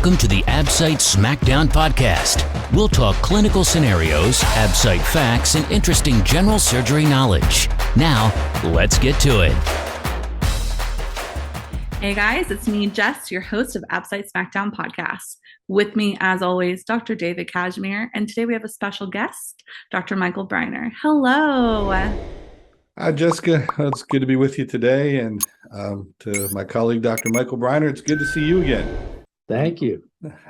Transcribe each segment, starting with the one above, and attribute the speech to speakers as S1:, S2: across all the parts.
S1: Welcome to the Absite Smackdown Podcast. We'll talk clinical scenarios, Absite facts, and interesting general surgery knowledge. Now, let's get to it.
S2: Hey guys, it's me, Jess, your host of Absite Smackdown Podcast. With me, as always, Dr. David Kashmir, and today we have a special guest, Dr. Michael Briner. Hello.
S3: Hi, Jessica. It's good to be with you today. And to my colleague, Dr. Michael Briner, it's good to see you again.
S4: Thank you.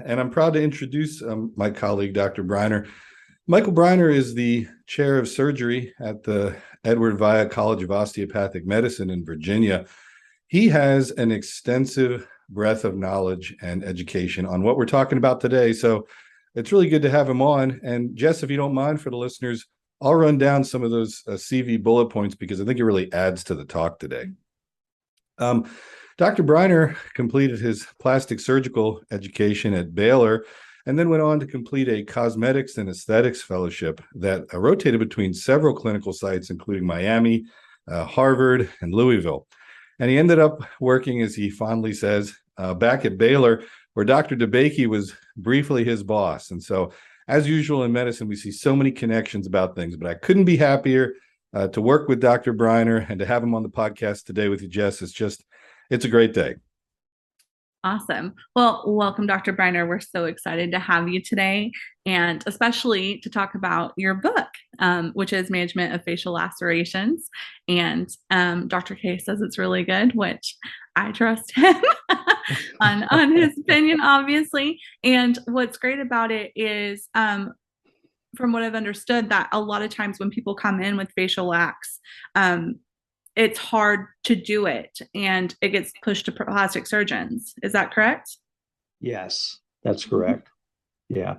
S3: And I'm proud to introduce my colleague, Dr. Briner. Michael Briner is the chair of surgery at the Edward Via College of Osteopathic Medicine in Virginia. He has an extensive breadth of knowledge and education on what we're talking about today. So it's really good to have him on. And Jess, if you don't mind, for the listeners, I'll run down some of those CV bullet points because I think it really adds to the talk today. Dr. Briner completed his plastic surgical education at Baylor and then went on to complete a cosmetics and aesthetics fellowship that rotated between several clinical sites, including Miami, Harvard, and Louisville. And he ended up working, as he fondly says, back at Baylor, where Dr. DeBakey was briefly his boss. And so, as usual in medicine, we see so many connections about things, but I couldn't be happier to work with Dr. Briner and to have him on the podcast today with you, Jess. It's a great day.
S2: Awesome. Well, welcome, Dr. Briner. We're so excited to have you today, and especially to talk about your book, which is Management of Facial Lacerations. And Dr. K says it's really good, which I trust him on his opinion, obviously. And what's great about it is, from what I've understood, that a lot of times when people come in with facial lacs, it's hard to do it and it gets pushed to plastic surgeons. Is that correct?
S4: Yes, that's correct. Yeah.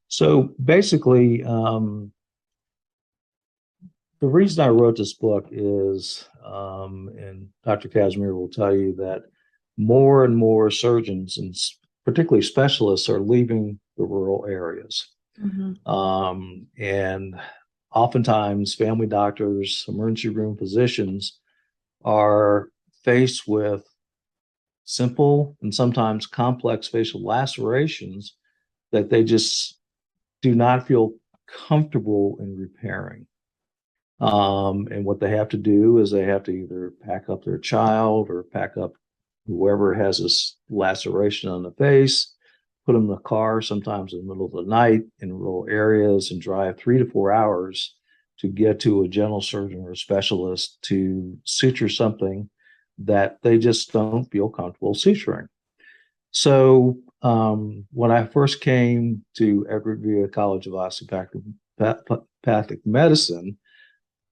S4: So basically, the reason I wrote this book is, and Dr. Kashmir will tell you that more and more surgeons, and particularly specialists, are leaving the rural areas. Mm-hmm. And oftentimes family doctors, emergency room physicians are faced with simple and sometimes complex facial lacerations that they just do not feel comfortable in repairing. And what they have to do is they have to either pack up their child or pack up whoever has this laceration on the face, put them in a car, sometimes in the middle of the night in rural areas, and drive 3 to 4 hours to get to a general surgeon or a specialist to suture something that they just don't feel comfortable suturing. So when I first came to Edward Via College of Osteopathic Medicine,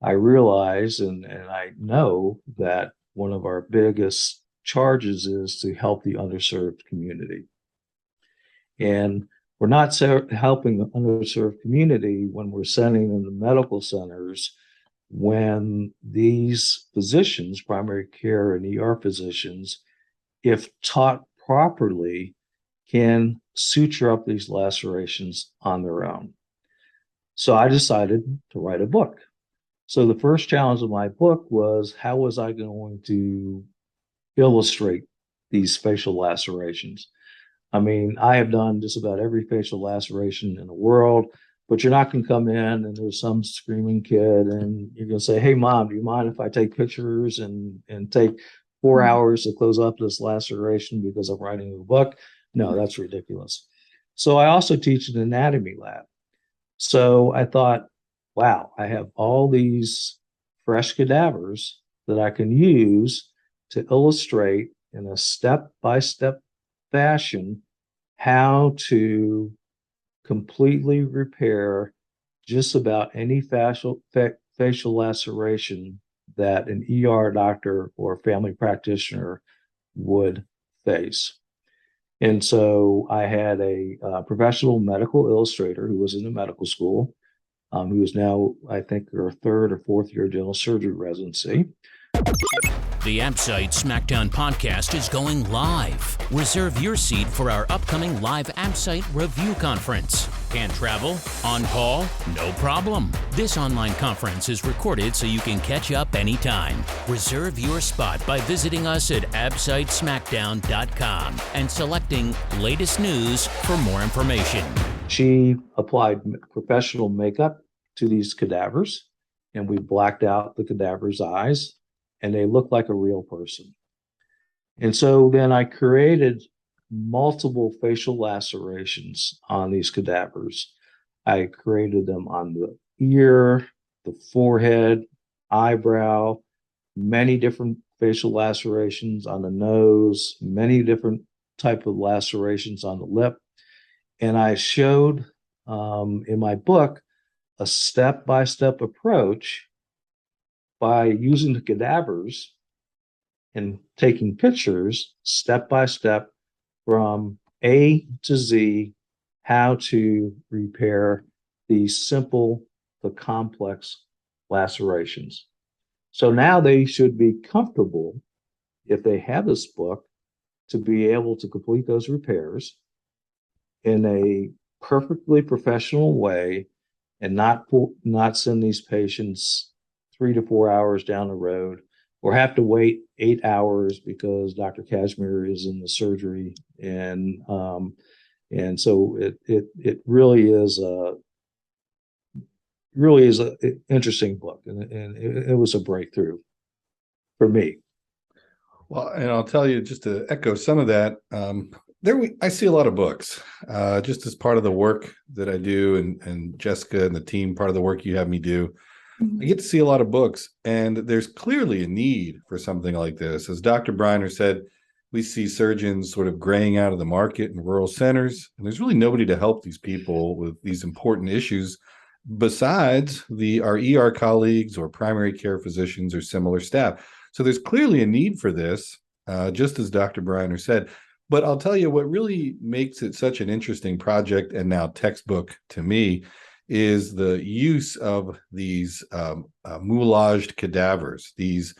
S4: I realized and I know that one of our biggest charges is to help the underserved community. And we're not helping the underserved community when we're sending them to medical centers, when these physicians, primary care and ER physicians, if taught properly, can suture up these lacerations on their own. So I decided to write a book. So the first challenge of my book was, how was I going to illustrate these facial lacerations? I mean, I have done just about every facial laceration in the world, but you're not going to come in and there's some screaming kid and you're going to say, hey, Mom, do you mind if I take pictures and take 4 hours to close up this laceration because I'm writing a book? No, that's ridiculous. So I also teach an anatomy lab. So I thought, wow, I have all these fresh cadavers that I can use to illustrate in a step-by-step fashion how to completely repair just about any facial laceration that an ER doctor or family practitioner would face. And so I had a professional medical illustrator who was in the medical school, who is now, I think, her 3rd or 4th year general surgery residency.
S1: The Absite Smackdown Podcast is going live. Reserve your seat for our upcoming live Absite review conference. Can't travel? On call? No problem. This online conference is recorded so you can catch up anytime. Reserve your spot by visiting us at absitesmackdown.com and selecting latest news for more information.
S4: She applied professional makeup to these cadavers, and we blacked out the cadaver's eyes, and they looked like a real person. And so then I created multiple facial lacerations on these cadavers. I created them on the ear, the forehead, eyebrow, many different facial lacerations on the nose, many different type of lacerations on the lip. And I showed in my book a step-by-step approach by using the cadavers and taking pictures step by step from A to Z, how to repair these simple but complex lacerations. So now they should be comfortable, if they have this book, to be able to complete those repairs in a perfectly professional way and not send these patients 3 to 4 hours down the road, or have to wait 8 hours because Dr. Kashmir is in the surgery. And so it really is an interesting book, and it was a breakthrough for me.
S3: Well, and I'll tell you, just to echo some of that, I see a lot of books, just as part of the work that I do, and Jessica and the team, part of the work you have me do. I get to see a lot of books, and there's clearly a need for something like this. As Dr. Briner said, we see surgeons sort of graying out of the market in rural centers, and there's really nobody to help these people with these important issues besides our ER colleagues or primary care physicians or similar staff. So there's clearly a need for this, just as Dr. Briner said. But I'll tell you what really makes it such an interesting project, and now textbook to me, is the use of these moulaged cadavers, these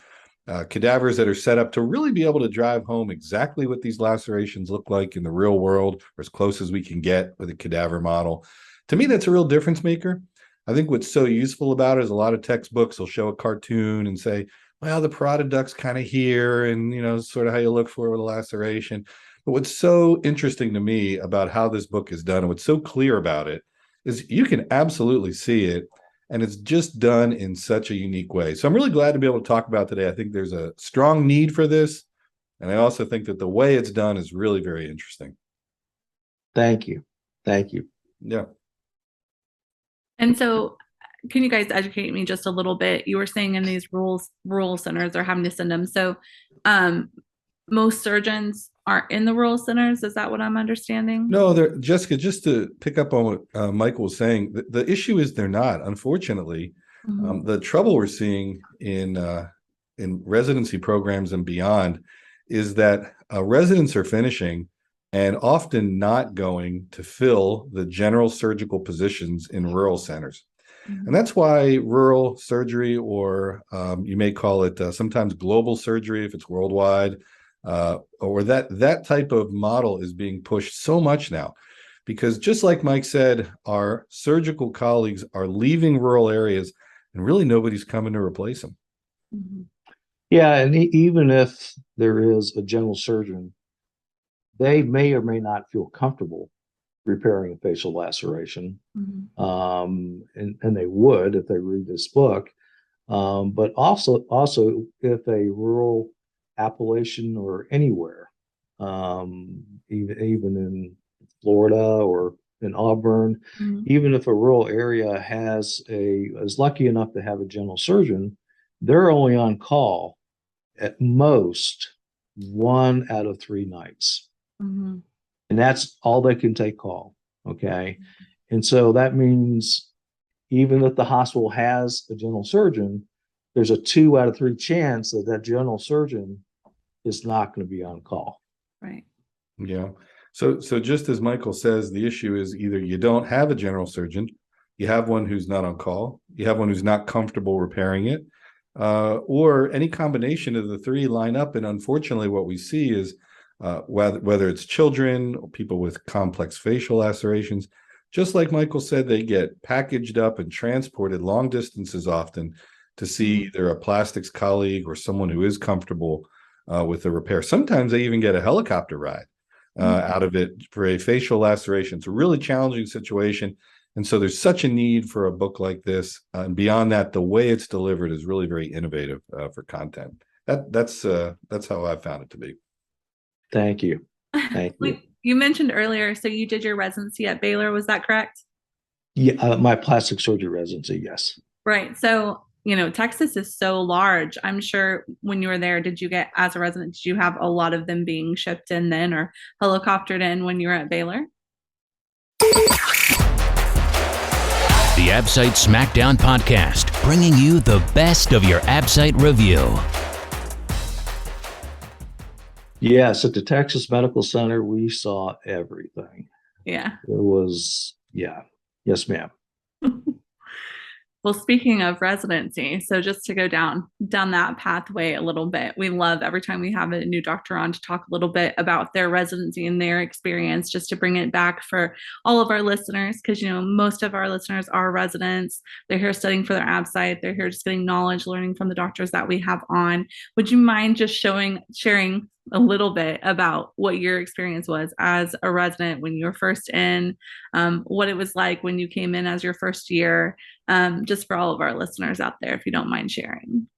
S3: cadavers that are set up to really be able to drive home exactly what these lacerations look like in the real world, or as close as we can get with a cadaver model. To me, that's a real difference maker. I think what's so useful about it is a lot of textbooks will show a cartoon and say, well, the parotid duct's kind of here, and sort of how you look for it with a laceration. But what's so interesting to me about how this book is done, and what's so clear about it, is you can absolutely see it, and it's just done in such a unique way. So I'm really glad to be able to talk about today. I think there's a strong need for this, and I also think that the way it's done is really very interesting.
S4: Thank you.
S3: Yeah.
S2: And so, can you guys educate me just a little bit? You were saying in these rural centers are having to send them. So most surgeons aren't in the rural centers. Is that what I'm understanding?
S3: No, Jessica, just to pick up on what Michael was saying, the issue is they're not, unfortunately. The trouble we're seeing in residency programs and beyond is that residents are finishing and often not going to fill the general surgical positions in rural centers. And that's why rural surgery, or you may call it sometimes global surgery if it's worldwide, or that type of model is being pushed so much now, because just like Mike said, our surgical colleagues are leaving rural areas and really nobody's coming to replace them.
S4: Yeah, and even if there is a general surgeon, they may or may not feel comfortable repairing a facial laceration, and they would if they read this book. But also if a rural Appalachian or anywhere, even in Florida or in Auburn, even if a rural area is lucky enough to have a general surgeon, they're only on call at most 1 out of 3 nights. And that's all they can take call. Okay. And so that means even if the hospital has a general surgeon, there's a 2 out of 3 chance that general surgeon is not going to be on call.
S2: Right.
S3: Yeah. So just as Michael says, the issue is either you don't have a general surgeon, you have one who's not on call, you have one who's not comfortable repairing it, or any combination of the three line up. And unfortunately, what we see is whether it's children or people with complex facial lacerations, just like Michael said, they get packaged up and transported long distances often to see either a plastics colleague or someone who is comfortable with the repair. Sometimes they even get a helicopter ride out of it for a facial laceration. It's a really challenging situation. And so there's such a need for a book like this. And beyond that, the way it's delivered is really very innovative for content. That's how I found it to be.
S4: Thank you. Thank you.
S2: You mentioned earlier, so you did your residency at Baylor, was that correct?
S4: Yeah, my plastic surgery residency, yes.
S2: Right. So, Texas is so large. I'm sure when you were there, as a resident, did you have a lot of them being shipped in then or helicoptered in when you were at Baylor?
S1: The Absite Smackdown Podcast, bringing you the best of your Absite review.
S4: Yes, at the Texas Medical Center, we saw everything.
S2: Yeah.
S4: It was, yeah. Yes, ma'am.
S2: Well, speaking of residency, so just to go down that pathway a little bit, we love every time we have a new doctor on to talk a little bit about their residency and their experience, just to bring it back for all of our listeners, because most of our listeners are residents. They're here studying for their Absite. They're here just getting knowledge, learning from the doctors that we have on. Would you mind just sharing a little bit about what your experience was as a resident when you were first in, what it was like when you came in as your first year, just for all of our listeners out there, if you don't mind sharing.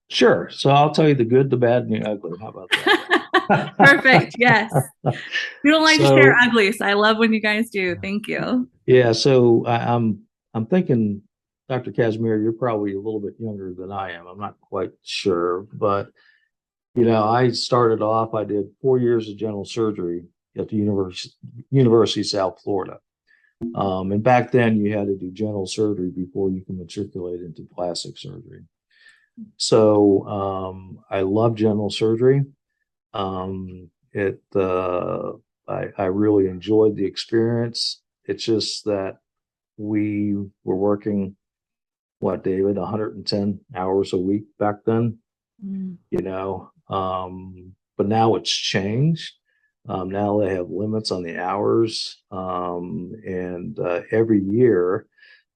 S4: Sure. So I'll tell you the good, the bad, and the ugly. How about that?
S2: Perfect. Yes. You don't like to share ugly, so I love when you guys do. Thank you.
S4: Yeah. So I'm thinking, Dr. Casimir, you're probably a little bit younger than I am. I'm not quite sure, but I started off, I did 4 years of general surgery at the University of South Florida. And back then you had to do general surgery before you can matriculate into plastic surgery. So I love general surgery. I really enjoyed the experience. It's just that we were working, David, 110 hours a week back then, but now it's changed. Now they have limits on the hours. And every year,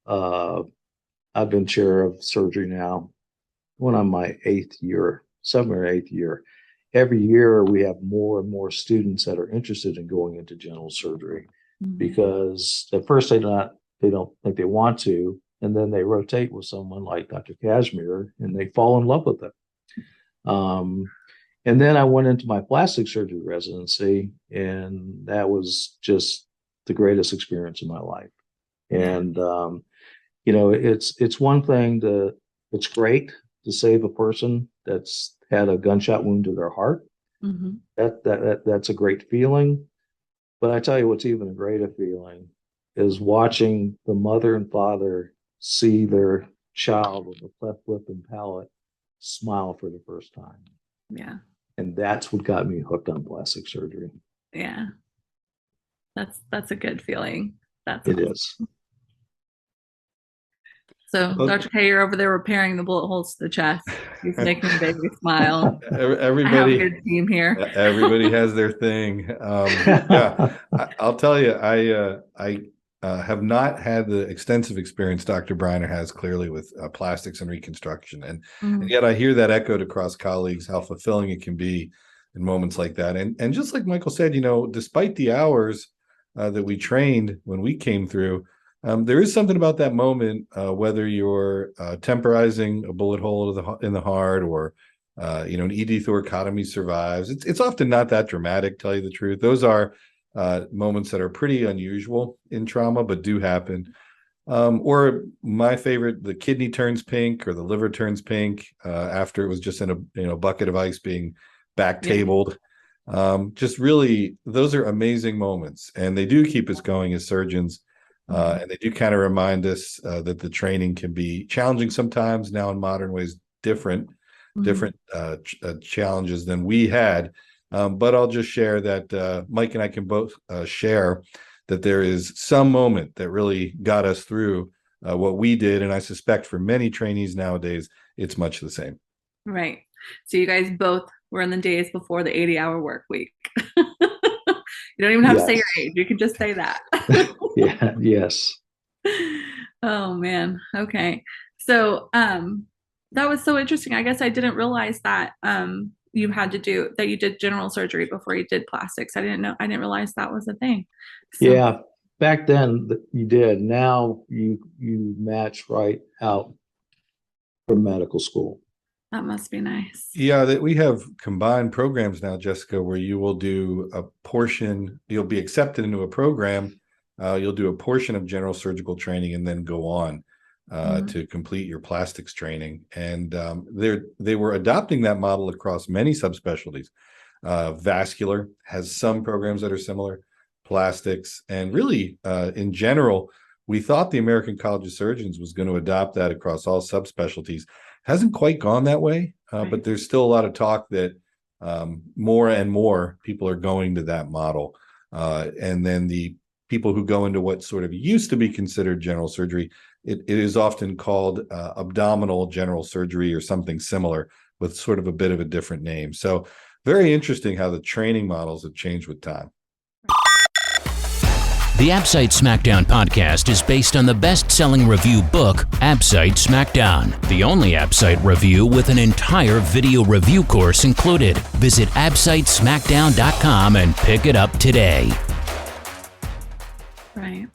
S4: I've been chair of surgery now, when I'm my 7th or 8th year. Every year we have more and more students that are interested in going into general surgery, because at first they don't think they want to, and then they rotate with someone like Dr. Casimir and they fall in love with it. And then I went into my plastic surgery residency, and that was just the greatest experience of my life. And it's one thing it's great to save a person that's had a gunshot wound to their heart. That's a great feeling. But I tell you what's even a greater feeling is watching the mother and father see their child with a cleft lip and palate smile for the first time.
S2: Yeah.
S4: And that's what got me hooked on plastic surgery.
S2: Yeah. That's a good feeling.
S4: It is.
S2: So Dr. K, you're over there repairing the bullet holes to the chest. He's making a baby smile.
S3: Everybody,
S2: I have a good team here.
S3: Everybody has their thing. I'll tell you, I have not had the extensive experience Dr. Briner has, clearly, with plastics and reconstruction. And yet I hear that echoed across colleagues, how fulfilling it can be in moments like that. And just like Michael said, despite the hours that we trained when we came through, there is something about that moment, whether you're temporizing a bullet hole in the heart, or an ED thoracotomy survives. It's often not that dramatic, tell you the truth. Those are moments that are pretty unusual in trauma, but do happen. Or my favorite, the kidney turns pink or the liver turns pink after it was just in a bucket of ice being back tabled. Just really, those are amazing moments, and they do keep us going as surgeons. And they do kind of remind us that the training can be challenging sometimes, now in modern ways, different challenges than we had. But I'll just share that Mike and I can both share that there is some moment that really got us through what we did. And I suspect for many trainees nowadays, it's much the same.
S2: Right. So you guys both were in the days before the 80-hour work week. You don't even have to say your age. You can just say that.
S4: Yeah. Yes.
S2: Oh man. Okay. So that was so interesting. I guess I didn't realize that you did general surgery before you did plastics. I didn't realize that was a thing. So,
S4: Yeah. Back then you did. Now you match right out from medical school.
S2: that must be nice.
S3: Yeah, that we have combined programs now, Jessica, where you will do a portion, you'll be accepted into a program, you'll do a portion of general surgical training and then go on to complete your plastics training. And they were adopting that model across many subspecialties. Vascular has some programs that are similar, plastics, and really in general, we thought the American College of Surgeons was going to adopt that across all subspecialties. Hasn't quite gone that way, but there's still a lot of talk that more and more people are going to that model. And then the people who go into what sort of used to be considered general surgery, it is often called abdominal general surgery or something similar with sort of a bit of a different name. So very interesting how the training models have changed with time.
S1: The Absite Smackdown podcast is based on the best-selling review book, Absite Smackdown, the only Absite review with an entire video review course included. Visit absitesmackdown.com and pick it up today.
S2: Right.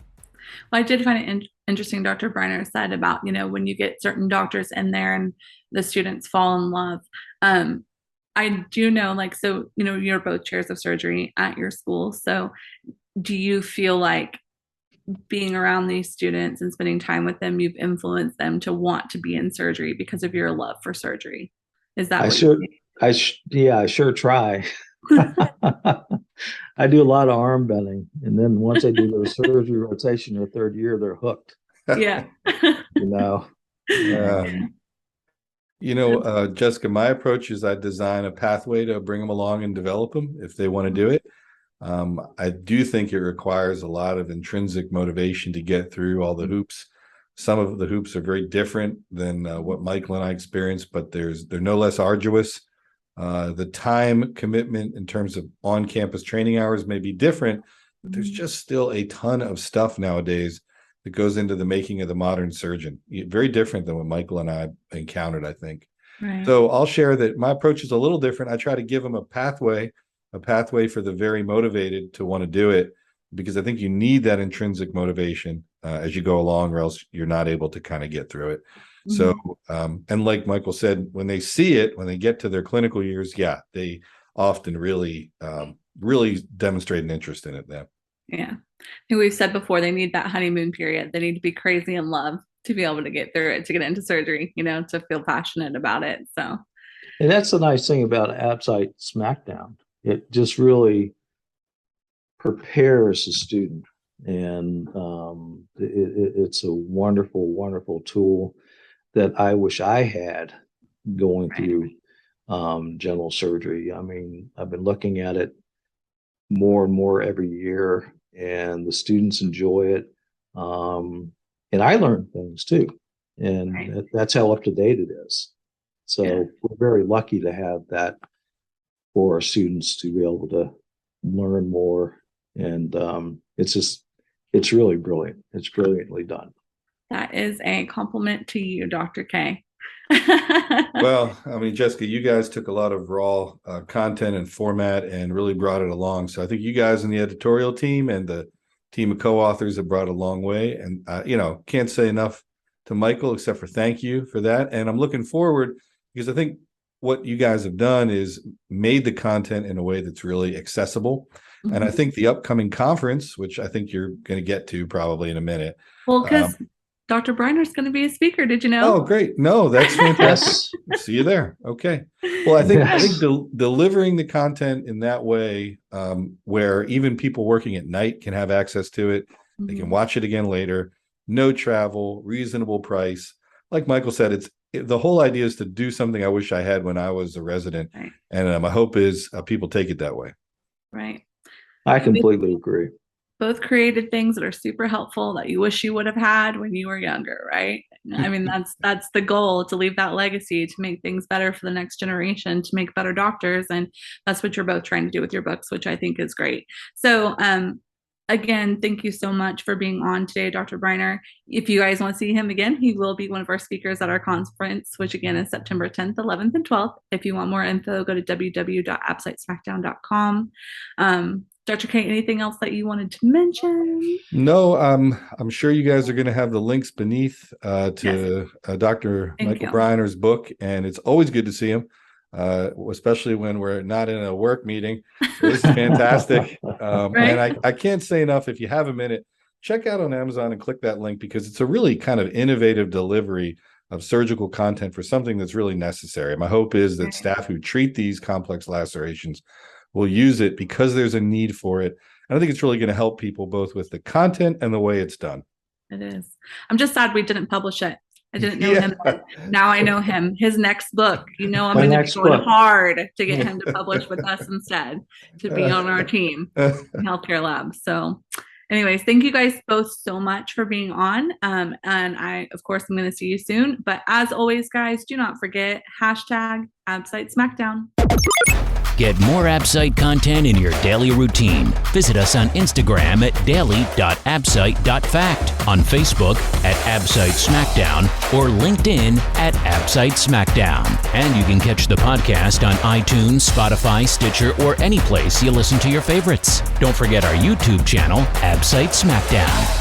S2: Well, I did find it interesting, Dr. Briner said about, when you get certain doctors in there and the students fall in love. I do know, you're both chairs of surgery at your school. So do you feel like being around these students and spending time with them, you've influenced them to want to be in surgery because of your love for surgery? Is that
S4: I sure try. I do a lot of arm bending, and then once they do their surgery rotation their third year, they're hooked.
S2: Yeah.
S3: Jessica, my approach is I design a pathway to bring them along and develop them if they want to do it. I do think it requires a lot of intrinsic motivation to get through all the hoops. Some of the hoops are very different than what Michael and I experienced, but they're no less arduous. The time commitment in terms of on-campus training hours may be different, but there's just still a ton of stuff nowadays that goes into the making of the modern surgeon. Very different than what Michael and I encountered, I think.
S2: Right.
S3: So I'll share that my approach is a little different. I try to give them a pathway for the very motivated to want to do it, because I think you need that intrinsic motivation as you go along, or else you're not able to kind of get through it. So, and like Michael said, when they see it, when they get to their clinical years, they often really demonstrate an interest in it then.
S2: Yeah. And we've said before, they need that honeymoon period. They need to be crazy in love to be able to get through it, to get into surgery, to feel passionate about it. So,
S4: and that's the nice thing about Absite Smackdown. It just really prepares the student, and it's a wonderful, wonderful tool that I wish I had going through general surgery. I mean, I've been looking at it more and more every year, and the students enjoy it. And I learn things too. And that's how up to date it is. So we're very lucky to have that for our students to be able to learn more. And it's really brilliant. It's brilliantly done.
S2: That is a compliment to you, Dr. K.
S3: Well, I mean, Jessica, you guys took a lot of raw content and format and really brought it along. So I think you guys in the editorial team and the team of co-authors have brought it a long way. And, can't say enough to Michael except for thank you for that. And I'm looking forward, because I think what you guys have done is made the content in a way that's really accessible. Mm-hmm. And I think the upcoming conference, which I think you're going to get to probably in a minute.
S2: Well, because Dr. Briner's going to be a speaker. Did you know?
S3: Oh, great. No, that's fantastic. See you there. Okay. Well, I think delivering the content in that way, where even people working at night can have access to it. Mm-hmm. They can watch it again later. No travel, reasonable price. Like Michael said, the whole idea is to do something I wish I had when I was a resident. Right. And my hope is people take it that way.
S2: Right.
S4: I completely agree.
S2: both created things that are super helpful that you wish you would have had when you were younger, right? I mean, that's the goal, to leave that legacy, to make things better for the next generation, to make better doctors. And that's what you're both trying to do with your books, which I think is great. So, again, thank you so much for being on today, Dr. Briner. If you guys want to see him again, he will be one of our speakers at our conference, which again is September 10th, 11th, and 12th. If you want more info, go to www.absitesmackdown.com. Dr. K, anything else that you wanted to mention?
S3: No, I'm sure you guys are going to have the links beneath to Dr. Michael Briner's book, and it's always good to see him, especially when we're not in a work meeting. This is fantastic. Right? And I can't say enough, if you have a minute, check out on Amazon and click that link, because it's a really kind of innovative delivery of surgical content for something that's really necessary. My hope is that staff who treat these complex lacerations will use it because there's a need for it. And I think it's really going to help people both with the content and the way it's done.
S2: It is. I'm just sad we didn't publish it. I didn't know him. Now I know him. His next book, I'm going to be going hard to get him to publish with us instead, to be on our team in Healthcare Lab. So anyways, thank you guys both so much for being on. And I, of course, I'm going to see you soon. But as always, guys, do not forget #Absite Smackdown.
S1: Get more Absite content in your daily routine. Visit us on Instagram at daily.absite.fact, on Facebook at Absite Smackdown, or LinkedIn at Absite Smackdown. And you can catch the podcast on iTunes, Spotify, Stitcher, or any place you listen to your favorites. Don't forget our YouTube channel, Absite Smackdown.